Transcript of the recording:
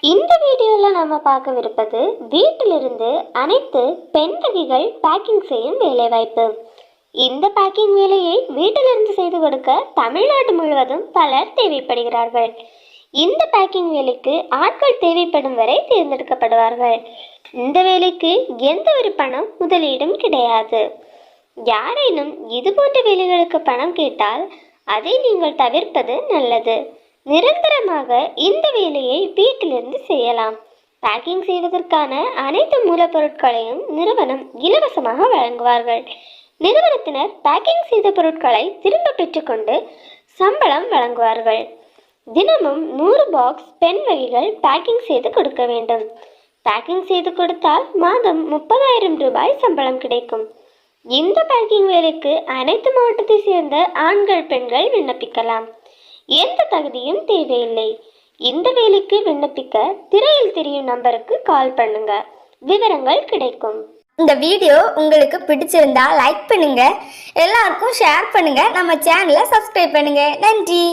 இந்த வீடியோவில் நம்ம பார்க்கவிருப்பது வீட்டிலிருந்து அனைத்து பெண் வகைகள் பேக்கிங் செய்யும் வேலைவாய்ப்பு. இந்த பேக்கிங் வேலையை வீட்டிலிருந்து செய்து கொடுக்க தமிழ்நாடு முழுவதும் பலர் தேவைப்படுகிறார்கள். இந்த பேக்கிங் வேலைக்கு ஆட்கள் தேவைப்படும் வரை தேர்ந்தெடுக்கப்படுவார்கள். இந்த வேலைக்கு எந்த ஒரு பணம் முதலீடும் கிடையாது. யாரேனும் இது போன்ற வேலைகளுக்கு பணம் கேட்டால் அதை நீங்கள் தவிர்ப்பது நல்லது. நிரந்தரமாக இந்த வேலையை வீட்டிலிருந்து செய்யலாம். பேக்கிங் செய்வதற்கான அனைத்து மூலப்பொருட்களையும் நிறுவனம் இலவசமாக வழங்குவார்கள். நிறுவனத்தினர் பேக்கிங் செய்த பொருட்களை திரும்ப பெற்றுக்கொண்டு சம்பளம் வழங்குவார்கள். தினமும் 100 பாக்ஸ் பென் வகைகள் பேக்கிங் செய்து கொடுக்க வேண்டும். பேக்கிங் செய்து கொடுத்தால் மாதம் 30,000 ரூபாய் சம்பளம் கிடைக்கும். இந்த பேக்கிங் வேலைக்கு அனைத்து மாவட்டத்தை சேர்ந்த ஆண்கள் பெண்கள் விண்ணப்பிக்கலாம். எந்த தகுதியும் தேவையில்லை. இந்த வேலைக்கு விண்ணப்பிக்க திரையில் தெரியும் நம்பருக்கு கால் பண்ணுங்க, விவரங்கள் கிடைக்கும். இந்த வீடியோ உங்களுக்கு பிடிச்சிருந்தா லைக் பண்ணுங்க, எல்லாருக்கும் ஷேர் பண்ணுங்க, நம்ம சேனலை சப்ஸ்கிரைப் பண்ணுங்க. நன்றி.